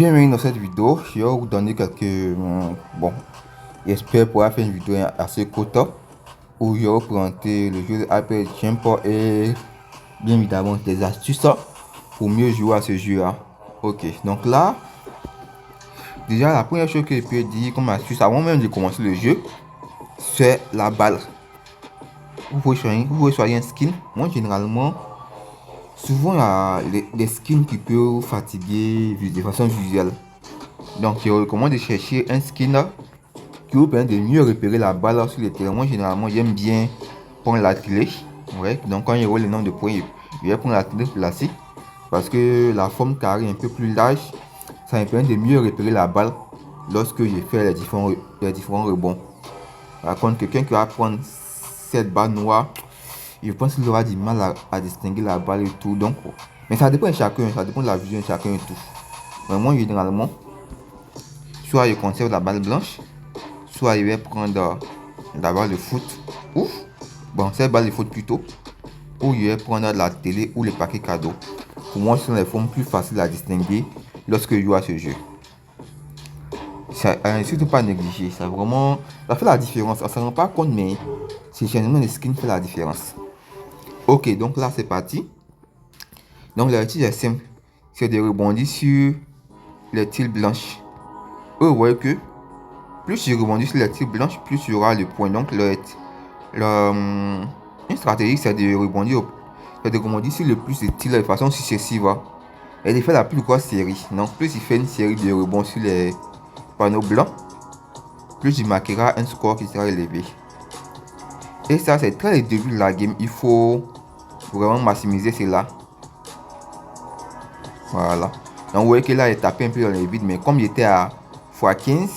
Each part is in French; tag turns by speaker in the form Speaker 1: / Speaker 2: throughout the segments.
Speaker 1: Bienvenue dans cette vidéo. Je vais vous donner quelques... bon, j'espère pouvoir faire une vidéo assez courte où je vais vous présenter le jeu de Hyper Jump et bien évidemment des astuces pour mieux jouer à ce jeu-là. Ok, donc là, déjà la première chose que je peux dire comme astuce avant même de commencer le jeu, c'est la balle. Vous pouvez choisir un skin. Moi, généralement, souvent il y a des skins qui peuvent fatiguer de façon visuelle. Donc, je recommande de chercher un skin qui vous permet de mieux repérer la balle sur le terrain. Moi, généralement, j'aime bien prendre la clé. Ouais, donc, quand il y aura le nombre de points, je vais prendre la clé placée parce que la forme carrée est un peu plus large. Ça me permet de mieux repérer la balle lorsque je fais les différents rebonds. Par contre, quelqu'un qui va prendre cette balle noire, je pense qu'il aura du mal à distinguer la balle et tout. Donc, mais ça dépend de chacun, ça dépend de la vision de chacun et tout. Mais moi, généralement, soit je conserve la balle blanche, soit je vais prendre la balle de foot, ou bon, cette balle de foot plutôt, ou je vais prendre la télé ou le paquet cadeau. Pour moi, ce sont les formes plus faciles à distinguer lorsque je joue à ce jeu. Ça, surtout pas négliger, ça vraiment, ça fait la différence. On ne s'en rend pas compte, mais c'est généralement les skins qui fait la différence. Ok, donc là c'est parti. Donc l'exercice est simple, c'est de rebondir sur les tiles blanches. Vous voyez que plus je rebondis sur les tiles blanches, plus il y aura le point. Donc une stratégie, c'est de rebondir sur le plus de tiles de façon successive. Et de faire la plus grosse série. Donc plus il fait une série de rebonds sur les panneaux blancs, plus il marquera un score qui sera élevé. Et ça, c'est très le début de la game. Il faut vraiment maximiser cela. Voilà. Donc vous voyez que là, il tapé un peu dans les vides, mais comme il était à x15,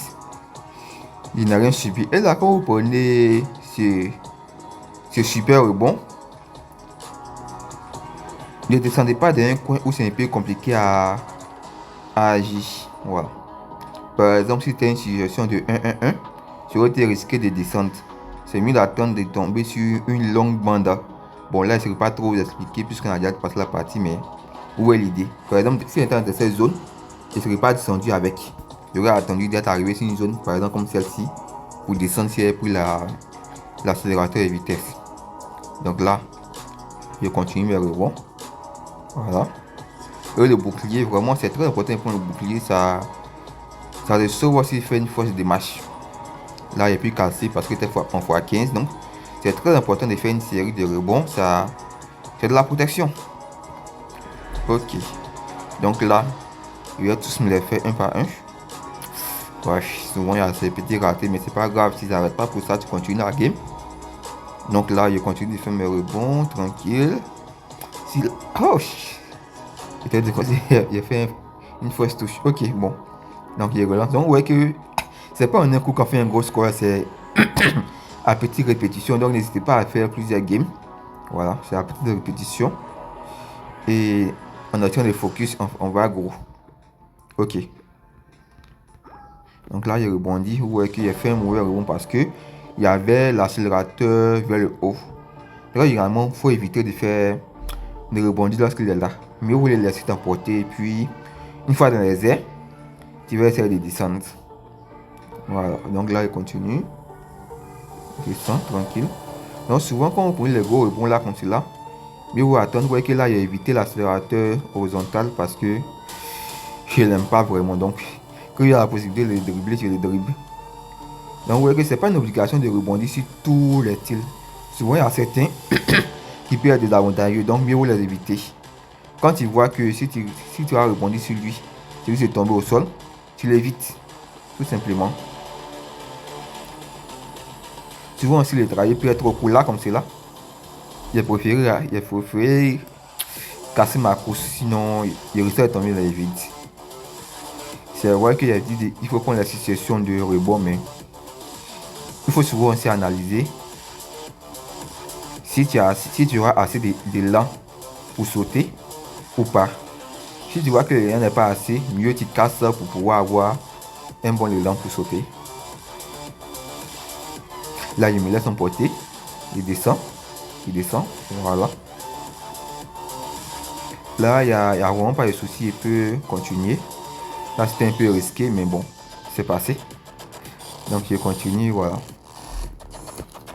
Speaker 1: il n'a rien subi. Et là, quand vous prenez ce super rebond, ne descendez pas d'un coin où c'est un peu compliqué à agir. Voilà. Par exemple, si c'était une situation de 1-1-1, j'aurais été risqué de descendre. C'est mieux d'attendre de tomber sur une longue bande. Bon, là, je ne sais pas trop vous expliquer puisqu'on a déjà passé la partie, mais où est l'idée? Par exemple, si j'étais dans cette zone, je ne serais pas descendu avec. J'aurais attendu d'être arrivé sur une zone, par exemple comme celle-ci, pour descendre si j'avais pris l'accélérateur de vitesse. Donc là, je continue mes rebonds. Voilà. Et le bouclier, vraiment, c'est très important pour le bouclier. Ça se sauve s'il fait une force de marche. Là, il a pu casser parce que c'était en x15. Donc, c'est très important de faire une série de rebonds. Ça, c'est de la protection. Ok. Donc là, je vais tous me les faire un par un. Ouais, souvent il y a ces petits ratés, mais c'est pas grave. Si ça n'arrête pas pour ça, tu continues la game. Donc là, je continue de faire mes rebonds tranquille. Oh, j'ai fait une fausse touche. Ok, bon. Donc il relance. Donc vous voyez que c'est pas en un coup qu'on fait un gros score, c'est à petite répétition. Donc n'hésitez pas à faire plusieurs games. Voilà, c'est à petite répétition. Et en attendant le focus, on va gros. Ok. Donc là, il rebondit. Vous voyez qu'il a fait un mauvais rebond parce que il y avait l'accélérateur vers le haut. Donc généralement, il faut éviter de rebondir lorsqu'il est là. Mieux vous les laisser t'emporter. Et puis, une fois dans les airs, tu vas essayer de descendre. Voilà. Donc là, il continue. Descend tranquille. Donc souvent, quand vous prenez les gros rebonds là comme cela, mieux vous attendre. Vous voyez que là, il a évité l'accélérateur horizontal parce que je l'aime pas vraiment. Donc, qu'il y a la possibilité de dribbler, je le dribble. Donc, vous voyez que c'est pas une obligation de rebondir sur tous les tirs. Souvent, il y a certains qui peuvent être désavantageux. Donc, mieux vous les éviter. Quand tu vois que si tu as rebondi sur lui, celui s'est tombé au sol, tu l'évites. Tout simplement. Souvent aussi, le travail peut être trop court là, comme cela. J'ai préféré casser ma course, sinon il risque de tomber dans les vides. C'est vrai qu'il a dit qu'il faut prendre la situation de rebond, mais il faut souvent aussi analyser si tu auras assez d'élan pour sauter ou pas. Si tu vois que l'élan n'est pas assez, mieux tu casses pour pouvoir avoir un bon élan pour sauter. Là, il me laisse emporter. Il descend, voilà. Là, il n'y a vraiment pas de souci, il peut continuer. Là, c'était un peu risqué, mais bon, c'est passé. Donc, je continue, voilà.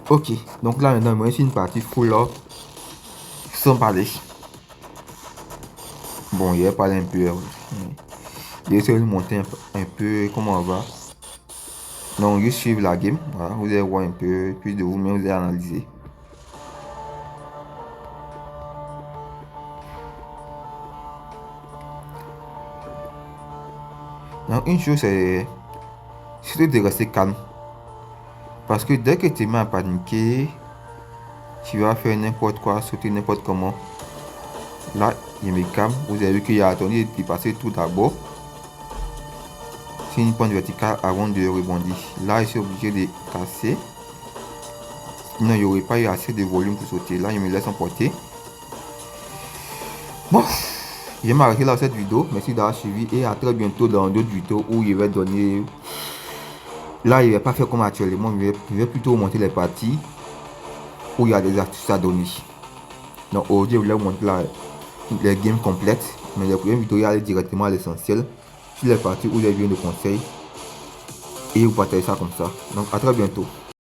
Speaker 1: Ok, donc là, maintenant, moi, c'est une partie full là, sans parler. Bon, il a parlé un peu. Je vais essayer de monter un peu comment on va. Donc, juste suivre la game. Voilà, vous allez voir un peu plus de vous-même, vous allez analyser. Donc, une chose, c'est surtout de rester calme. Parce que dès que tu te mets à paniquer, tu vas faire n'importe quoi, sauter n'importe comment. Là, il me calme. Vous avez vu qu'il a attendu de passer tout d'abord. C'est une pointe verticale avant de rebondir. Là, je suis obligé de casser. Sinon, il n'y aurait pas eu assez de volume pour sauter. Là, il me laisse emporter. Bon, je vais m'arrêter là cette vidéo. Merci d'avoir suivi et à très bientôt dans d'autres vidéos où il va donner. Là, il ne va pas faire comme actuellement. Je vais plutôt vous montrer les parties où il y a des astuces à donner. Donc aujourd'hui, je voulais vous montrer les games complètes. Mais les premières vidéos, il y aller directement à l'essentiel. Sur les parties où il y a bien de conseils. Et vous partagez ça comme ça. Donc à très bientôt.